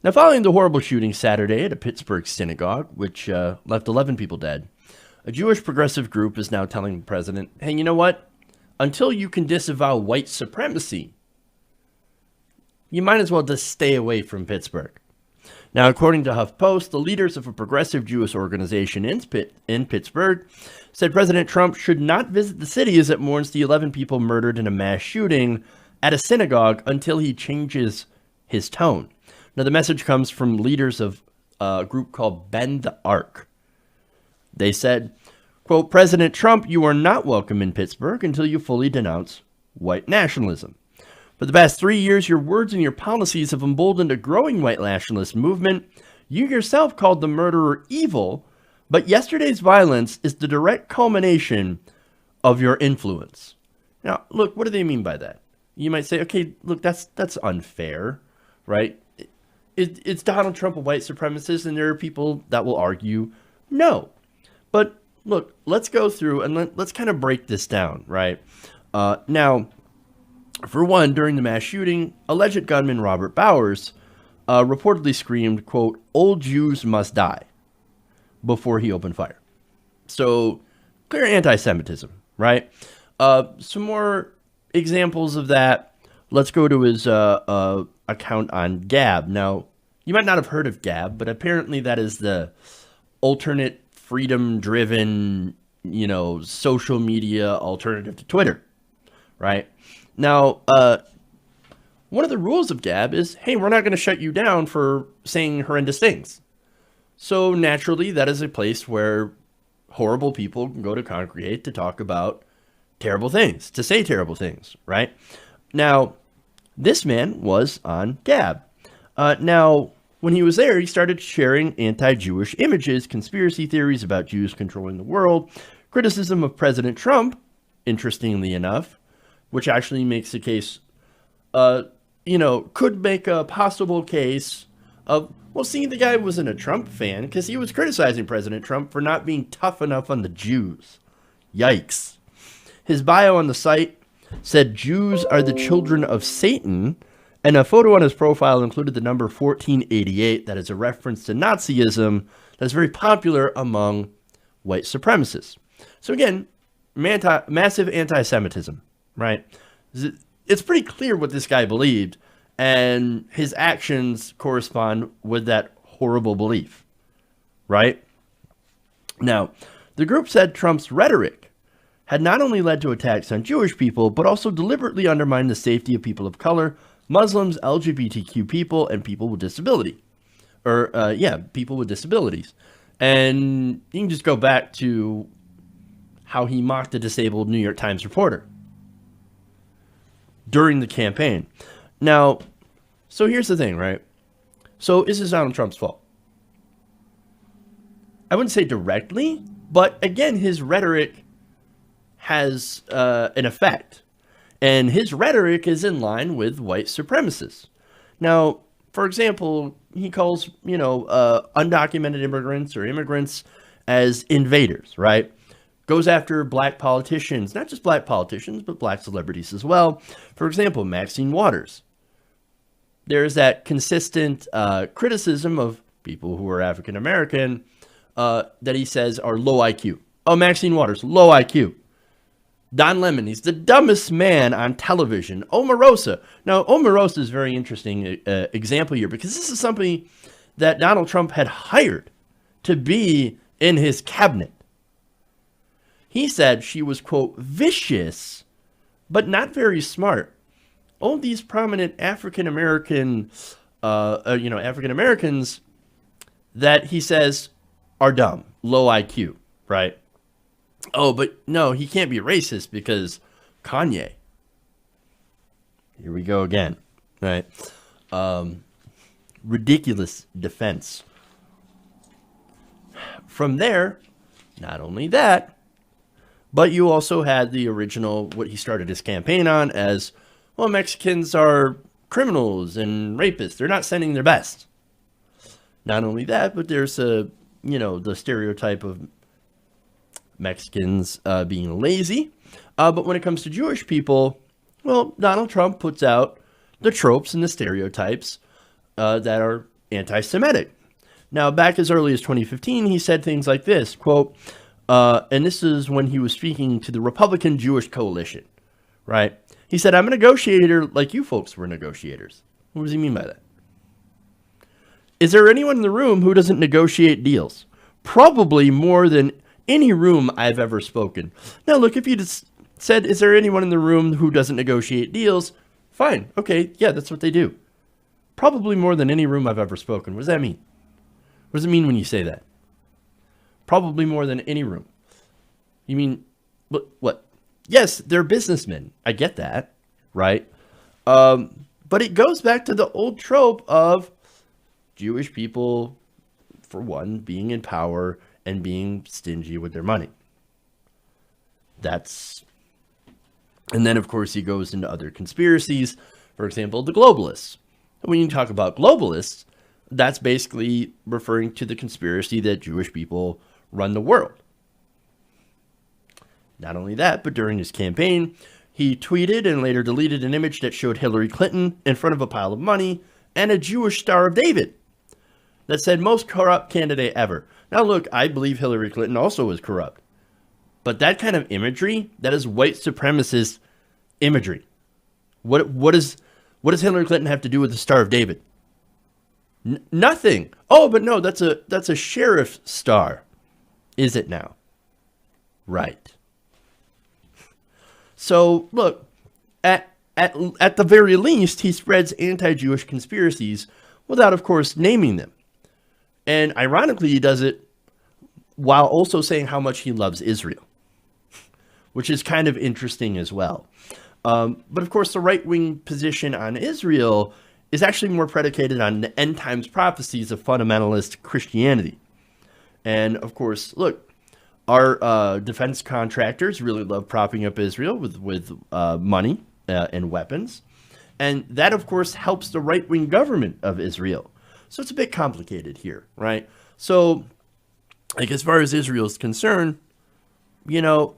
Now, following the horrible shooting Saturday at a Pittsburgh synagogue, which left 11 people dead, a Jewish progressive group is now telling the president, hey, you know what? Until you can disavow white supremacy, you might as well just stay away from Pittsburgh. Now, according to HuffPost, the leaders of a progressive Jewish organization in Pittsburgh said President Trump should not visit the city as it mourns the 11 people murdered in a mass shooting at a synagogue until he changes his tone. Now, the message comes from leaders of a group called Bend the Arc. They said, quote, President Trump, you are not welcome in Pittsburgh until you fully denounce white nationalism. For the past 3 years, your words and your policies have emboldened a growing white nationalist movement. You yourself called the murderer evil, but yesterday's violence is the direct culmination of your influence. Now, look, what do they mean by that? You might say, okay, look, that's unfair, right? Is Donald Trump a white supremacist? And there are people that will argue no. But look, let's go through and let's kind of break this down, right? Now, for one, during the mass shooting, alleged gunman Robert Bowers reportedly screamed, quote, old Jews must die, before he opened fire. So, clear anti-Semitism, right? Some more examples of that. Let's go to his account on Gab. Now, you might not have heard of Gab, but apparently that is the alternate freedom-driven, social media alternative to Twitter, right? Now, one of the rules of Gab is, hey, we're not going to shut you down for saying horrendous things. So naturally, that is a place where horrible people can go to congregate to talk about terrible things, to say terrible things, right? Now, this man was on Gab. Now, when he was there, he started sharing anti-Jewish images, conspiracy theories about Jews controlling the world, criticism of President Trump, interestingly enough, which actually makes the case, could make a possible case of, well, see, the guy wasn't a Trump fan because he was criticizing President Trump for not being tough enough on the Jews. Yikes. His bio on the site said Jews are the children of Satan, and a photo on his profile included the number 1488, that is a reference to Nazism that's very popular among white supremacists. So again, massive anti-Semitism, right? It's pretty clear what this guy believed, and his actions correspond with that horrible belief, right? Now, the group said Trump's rhetoric had not only led to attacks on Jewish people, but also deliberately undermined the safety of people of color, Muslims, LGBTQ people, and people with disability. People with disabilities. And you can just go back to how he mocked a disabled New York Times reporter during the campaign. Now, so here's the thing, right? So is this Donald Trump's fault? I wouldn't say directly, but again, his rhetoric has an effect. And his rhetoric is in line with white supremacists. Now, for example, he calls, undocumented immigrants or immigrants as invaders, right? Goes after black politicians, not just black politicians, but black celebrities as well. For example, Maxine Waters. There's that consistent criticism of people who are African American that he says are low IQ. Oh, Maxine Waters, low IQ. Don Lemon, he's the dumbest man on television. Omarosa. Now, Omarosa is a very interesting example here because this is somebody that Donald Trump had hired to be in his cabinet. He said she was, quote, vicious, but not very smart. All these prominent African-American, African-Americans that he says are dumb, low IQ, right? Oh, but no, he can't be racist because Kanye. Here we go again, right? Ridiculous defense. From there, not only that, but you also had the original, what he started his campaign on as, well, Mexicans are criminals and rapists. They're not sending their best. Not only that, but there's the stereotype of Mexicans being lazy. But when it comes to Jewish people, well, Donald Trump puts out the tropes and the stereotypes that are anti-Semitic. Now, back as early as 2015, he said things like this, quote, and this is when he was speaking to the Republican Jewish Coalition, right? He said, I'm a negotiator like you folks were negotiators. What does he mean by that? Is there anyone in the room who doesn't negotiate deals? Probably more than any room I've ever spoken. Now, look, if you just said, is there anyone in the room who doesn't negotiate deals? Fine. Okay. Yeah, that's what they do. Probably more than any room I've ever spoken. What does that mean? What does it mean when you say that? Probably more than any room. You mean, what? Yes, they're businessmen. I get that, right? But it goes back to the old trope of Jewish people, for one, being in power and being stingy with their money. And then, of course, he goes into other conspiracies. For example, the globalists. When you talk about globalists, that's basically referring to the conspiracy that Jewish people run the world. Not only that, but during his campaign, he tweeted and later deleted an image that showed Hillary Clinton in front of a pile of money and a Jewish Star of David that said, most corrupt candidate ever. Now, look, I believe Hillary Clinton also was corrupt. But that kind of imagery, that is white supremacist imagery. What does Hillary Clinton have to do with the Star of David? Nothing. Oh, but no, that's a sheriff star. Is it now? Right. So, look, at the very least, he spreads anti-Jewish conspiracies without, of course, naming them. And ironically, he does it while also saying how much he loves Israel, which is kind of interesting as well. But of course, the right-wing position on Israel is actually more predicated on the end times prophecies of fundamentalist Christianity. And of course, look, our defense contractors really love propping up Israel with money and weapons. And that, of course, helps the right-wing government of Israel. So it's a bit complicated here, right? So, like, as far as Israel is concerned, you know,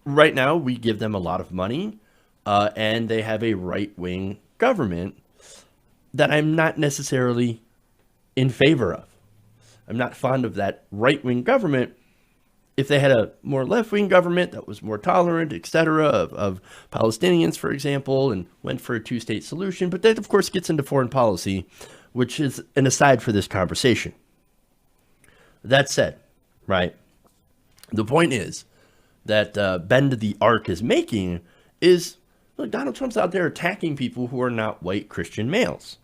right now we give them a lot of money, and they have a right-wing government that I'm not necessarily in favor of. I'm not fond of that right-wing government. If they had a more left-wing government that was more tolerant, etc., of Palestinians, for example, and went for a two-state solution, but that, of course, gets into foreign policy, which is an aside for this conversation. That said, right, the point is that Bend the Arc is making is, look, Donald Trump's out there attacking people who are not white Christian males.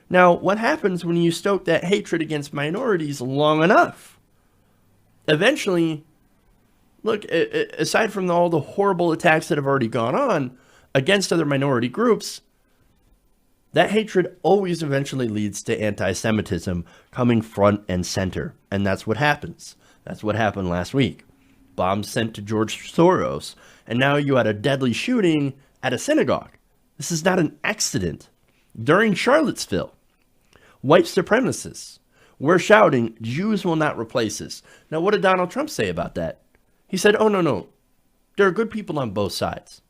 Now, what happens when you stoke that hatred against minorities long enough? Eventually, look, aside from all the horrible attacks that have already gone on against other minority groups, that hatred always eventually leads to anti-Semitism coming front and center. And that's what happens. That's what happened last week. Bombs sent to George Soros. And now you had a deadly shooting at a synagogue. This is not an accident. During Charlottesville, white supremacists were shouting, Jews will not replace us. Now, what did Donald Trump say about that? He said, oh, no. There are good people on both sides.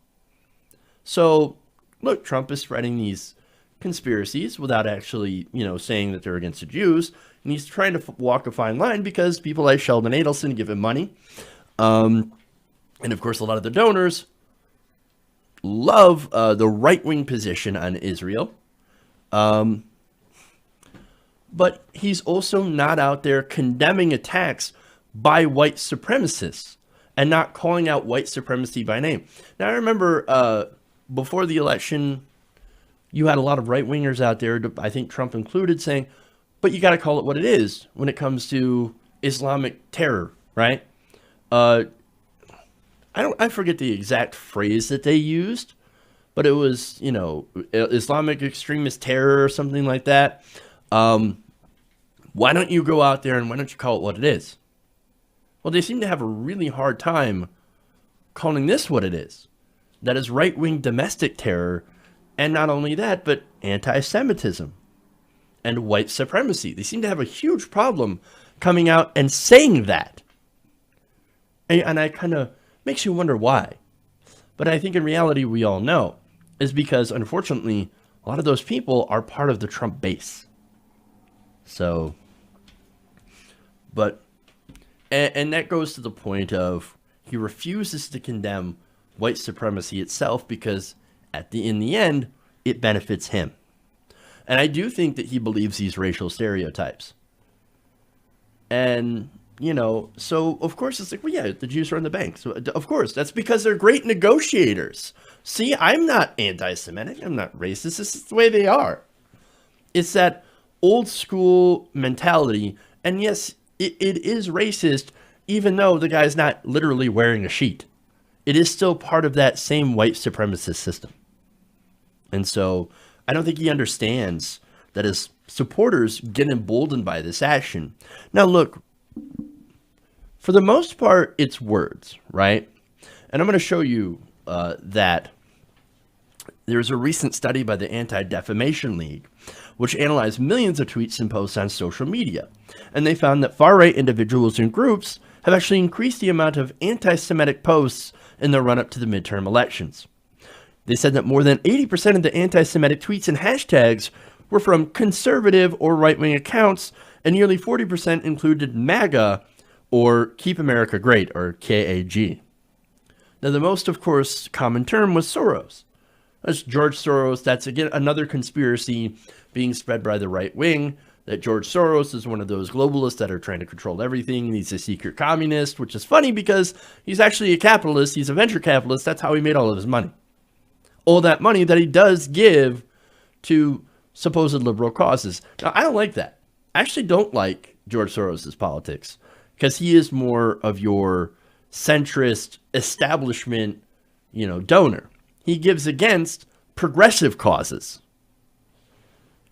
So, look, Trump is spreading these conspiracies without actually, saying that they're against the Jews. And he's trying to walk a fine line because people like Sheldon Adelson give him money. And of course, a lot of the donors love the right-wing position on Israel. But he's also not out there condemning attacks by white supremacists and not calling out white supremacy by name. Now, I remember before the election, you had a lot of right-wingers out there, I think Trump included, saying, but you got to call it what it is when it comes to Islamic terror, right? I forget the exact phrase that they used, but it was, Islamic extremist terror or something like that. Why don't you go out there and why don't you call it what it is? Well, they seem to have a really hard time calling this what it is. That is right-wing domestic terror. And not only that, but anti-Semitism and white supremacy. They seem to have a huge problem coming out and saying that. And I kind of makes you wonder why. But I think in reality, we all know, is because, unfortunately, a lot of those people are part of the Trump base. So, but, and that goes to the point of he refuses to condemn white supremacy itself because in the end, it benefits him. And I do think that he believes these racial stereotypes. And, so of course it's like, well, yeah, the Jews run the bank. So of course, that's because they're great negotiators. See, I'm not anti-Semitic. I'm not racist. This is the way they are. It's that old school mentality. And yes, it is racist, even though the guy's not literally wearing a sheet. It is still part of that same white supremacist system. And so I don't think he understands that his supporters get emboldened by this action. Now, look, for the most part, it's words, right? And I'm going to show you that there's a recent study by the Anti-Defamation League, which analyzed millions of tweets and posts on social media. And they found that far-right individuals and groups have actually increased the amount of anti-Semitic posts in the run-up to the midterm elections. They said that more than 80% of the anti-Semitic tweets and hashtags were from conservative or right-wing accounts, and nearly 40% included MAGA or Keep America Great, or KAG. Now, the most, of course, common term was Soros. That's George Soros. That's, again, another conspiracy being spread by the right wing, that George Soros is one of those globalists that are trying to control everything. He's a secret communist, which is funny because he's actually a capitalist. He's a venture capitalist. That's how he made all of his money. All that money that he does give to supposed liberal causes. Now, I don't like that. I actually don't like George Soros's politics because he is more of your centrist establishment, donor. He gives against progressive causes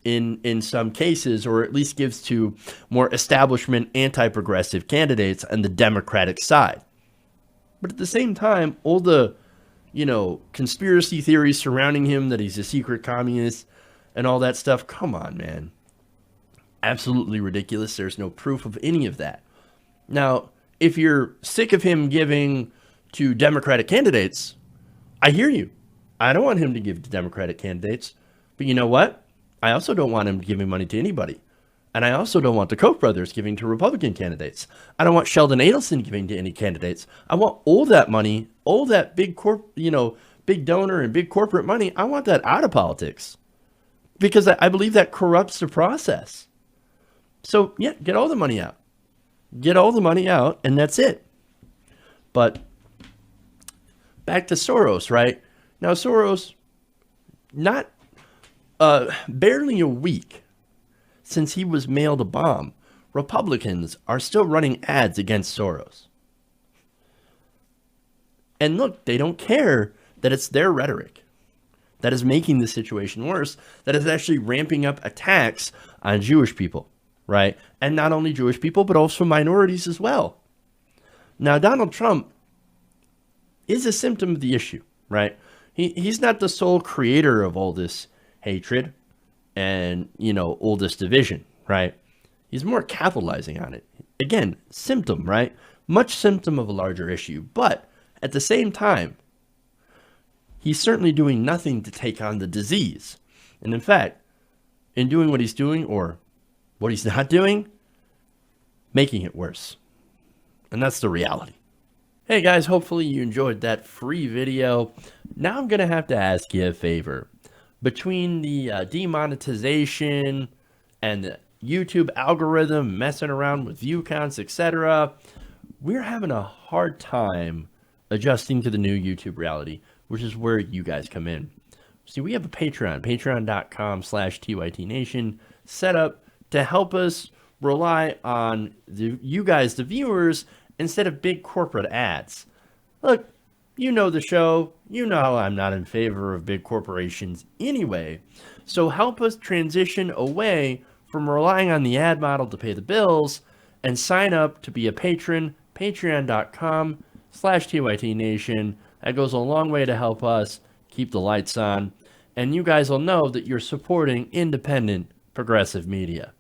in some cases, or at least gives to more establishment anti-progressive candidates on the Democratic side. But at the same time, all the conspiracy theories surrounding him, that he's a secret communist and all that stuff. Come on, man. Absolutely ridiculous. There's no proof of any of that. Now, if you're sick of him giving to Democratic candidates, I hear you. I don't want him to give to Democratic candidates. But you know what? I also don't want him giving money to anybody. And I also don't want the Koch brothers giving to Republican candidates. I don't want Sheldon Adelson giving to any candidates. I want all that money, all that big big donor and big corporate money. I want that out of politics because I believe that corrupts the process. So yeah, get all the money out. Get all the money out, and that's it. But back to Soros, right? Now Soros, not barely a week since he was mailed a bomb, Republicans are still running ads against Soros. And look, they don't care that it's their rhetoric that is making the situation worse, that is actually ramping up attacks on Jewish people, right? And not only Jewish people, but also minorities as well. Now, Donald Trump is a symptom of the issue, right? He's not the sole creator of all this hatred and, all this division, right? He's more capitalizing on it. Again, symptom, right? Much symptom of a larger issue. But at the same time, he's certainly doing nothing to take on the disease. And in fact, in doing what he's doing or what he's not doing, making it worse. And that's the reality. Hey guys, hopefully you enjoyed that free video. Now I'm going to have to ask you a favor. Between the demonetization and the YouTube algorithm messing around with view counts, etc., we're having a hard time adjusting to the new YouTube reality, which is where you guys come in. See, we have a Patreon, patreon.com/TYTNation, set up to help us rely on you guys, the viewers, instead of big corporate ads. Look, you know the show. You know I'm not in favor of big corporations anyway. So help us transition away from relying on the ad model to pay the bills and sign up to be a patron, patreon.com/TYTNation. That goes a long way to help us keep the lights on. And you guys will know that you're supporting independent progressive media.